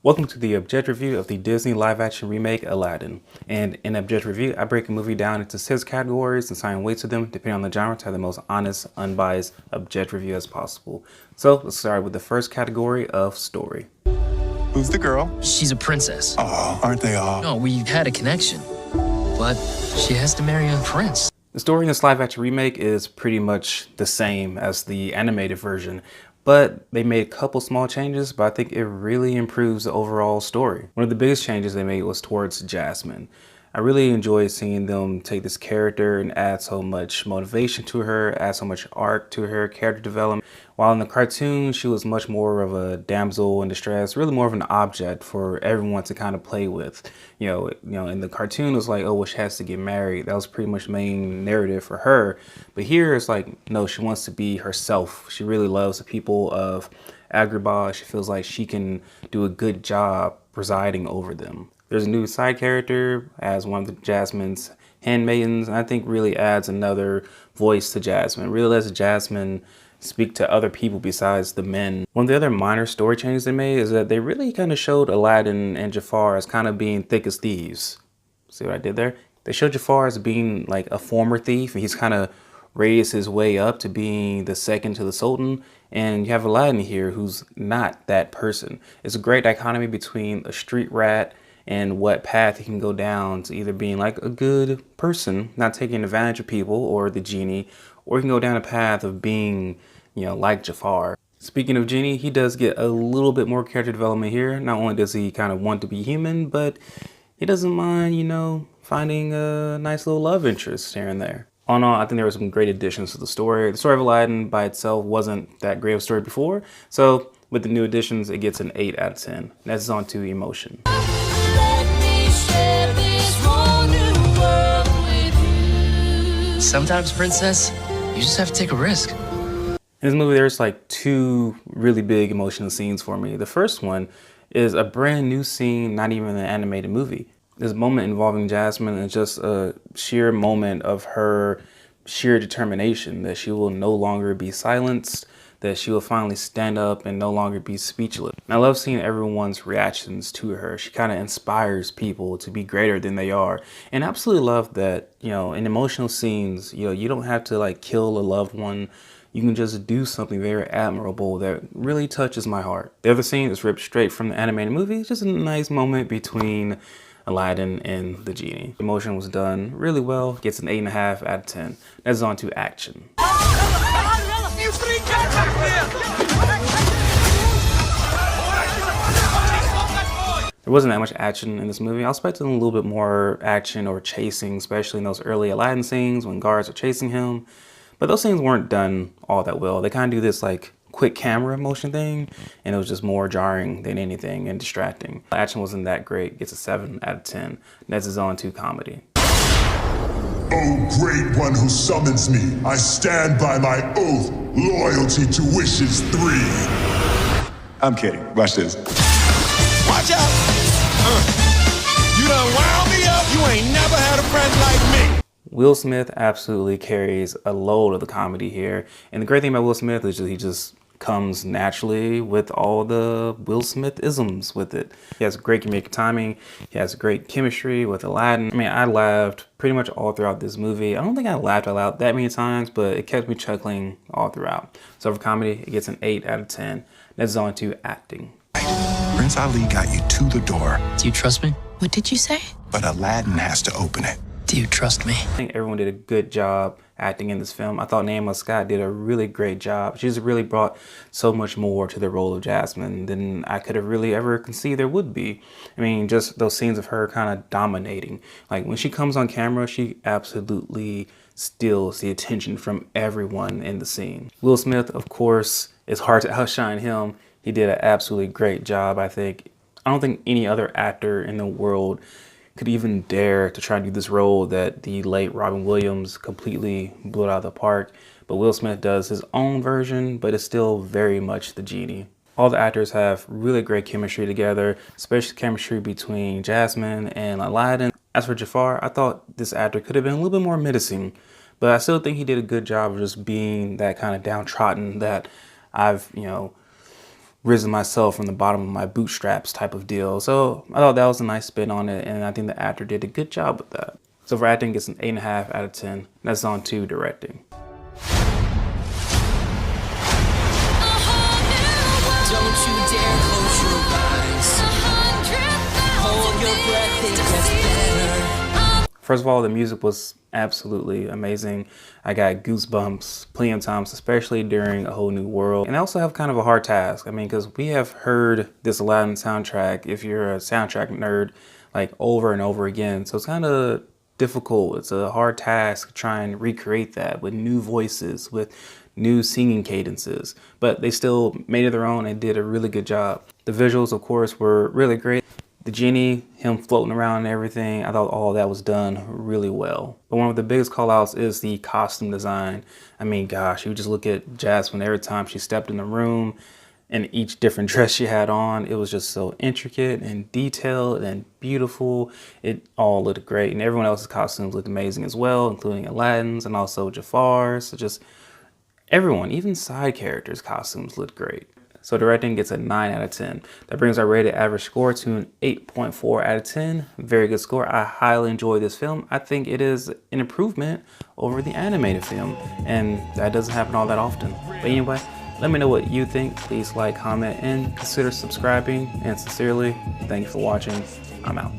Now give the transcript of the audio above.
Welcome to the objective review of the Disney live-action remake Aladdin. And in objective review, I break a movie down into 6 categories and assign weights to them depending on the genre to have the most honest, unbiased, objective review as possible. So let's start with the first category of story. Who's the girl? She's a princess. Oh, aren't they all? No, we've had a connection, but she has to marry a prince. The story in this live-action remake is pretty much the same as the animated version, but they made a couple small changes, but I think it really improves the overall story. One of the biggest changes they made was towards Jasmine. I really enjoyed seeing them take this character and add so much motivation to her, add so much arc to her character development. While in the cartoon, she was much more of a damsel in distress, really more of an object for everyone to kind of play with. You know, in the cartoon, it was like, oh, well, she has to get married. That was pretty much the main narrative for her. But here, it's like, no, she wants to be herself. She really loves the people of Agrabah. She feels like she can do a good job presiding over them. There's a new side character as one of the Jasmine's handmaidens, and I think really adds another voice to Jasmine. Really lets Jasmine speak to other people besides the men. One of the other minor story changes they made is that they really kind of showed Aladdin and Jafar as kind of being thick as thieves. See what I did there? They showed Jafar as being like a former thief, and he's kind of raised his way up to being the second to the Sultan. And you have Aladdin here who's not that person. It's a great dichotomy between a street rat and what path he can go down to either being like a good person, not taking advantage of people, or the genie, or he can go down a path of being, like Jafar. Speaking of Genie, he does get a little bit more character development here. Not only does he kind of want to be human, but he doesn't mind, finding a nice little love interest here and there. All in all, I think there were some great additions to the story. The story of Aladdin by itself wasn't that great of a story before, so with the new additions, it gets an 8 out of 10. That's on to emotion. Sometimes, princess, you just have to take a risk. In this movie, there's like 2 really big emotional scenes for me. The first one is a brand new scene, not even an animated movie. This moment involving Jasmine is just a sheer moment of her sheer determination that she will no longer be silenced, that she will finally stand up and no longer be speechless. And I love seeing everyone's reactions to her. She kind of inspires people to be greater than they are. And I absolutely love that, in emotional scenes, you don't have to like kill a loved one. You can just do something very admirable that really touches my heart. The other scene is ripped straight from the animated movie. It's just a nice moment between Aladdin and the genie. The emotion was done really well. Gets an 8.5 out of 10. That's on to action. There wasn't that much action in this movie. I was expecting a little bit more action or chasing, especially in those early Aladdin scenes when guards are chasing him. But those scenes weren't done all that well. They kind of do this like quick camera motion thing, and it was just more jarring than anything and distracting. The action wasn't that great. Gets a 7 out of 10. Next is on to comedy. Oh, great one who summons me, I stand by my oath, loyalty to wishes 3. I'm kidding. Watch this. Watch out! You done wound me up. You ain't never had a friend like me. Will Smith absolutely carries a load of the comedy here. And the great thing about Will Smith is he just comes naturally with all the Will Smith-isms with it. He has great comedic timing. He has great chemistry with Aladdin. I mean, I laughed pretty much all throughout this movie. I don't think I laughed out loud that many times, but it kept me chuckling all throughout. So for comedy, it gets an 8 out of 10. That's on to acting. Prince Ali got you to the door, Do you trust me? What did you say? but Aladdin has to open it. Do you trust me? I think everyone did a good job acting in this film. I thought Naomi Scott did a really great job. She's really brought so much more to the role of Jasmine than I could have really ever conceived there would be. I mean, just those scenes of her kind of dominating. Like when she comes on camera, she absolutely steals the attention from everyone in the scene. Will Smith, of course, it's hard to outshine him. He did an absolutely great job, I think. I don't think any other actor in the world could even dare to try to do this role that the late Robin Williams completely blew it out of the park. But Will Smith does his own version, but it's still very much the genie. All the actors have really great chemistry together, especially chemistry between Jasmine and Aladdin. As for Jafar, I thought this actor could have been a little bit more menacing, but I still think he did a good job of just being that kind of downtrodden that I've, risen myself from the bottom of my bootstraps type of deal. So I thought that was a nice spin on it, and I think the actor did a good job with that. So for acting, it's an 8.5 out of 10. That's on to directing. Don't you dare close your eyes. Hold your breath, it gets better. First of all, the music was absolutely amazing. I got goosebumps plenty of times, especially during A Whole New World. And I also have kind of a hard task. I mean, because we have heard this Aladdin soundtrack, if you're a soundtrack nerd, like over and over again. So it's kind of difficult. It's a hard task to try and recreate that with new voices, with new singing cadences. But they still made it their own and did a really good job. The visuals, of course, were really great. The genie, him floating around and everything, I thought all of that was done really well. But one of the biggest call outs is the costume design. I mean, gosh, you just look at Jasmine every time she stepped in the room and each different dress she had on, it was just so intricate and detailed and beautiful. It all looked great. And everyone else's costumes looked amazing as well, including Aladdin's and also Jafar's. So just everyone, even side characters' costumes looked great. So directing gets a 9 out of 10. That brings our rated average score to an 8.4 out of 10. Very good score. I highly enjoyed this film. I think it is an improvement over the animated film, and that doesn't happen all that often. But anyway, let me know what you think. Please like, comment, and consider subscribing. And sincerely, thank you for watching. I'm out.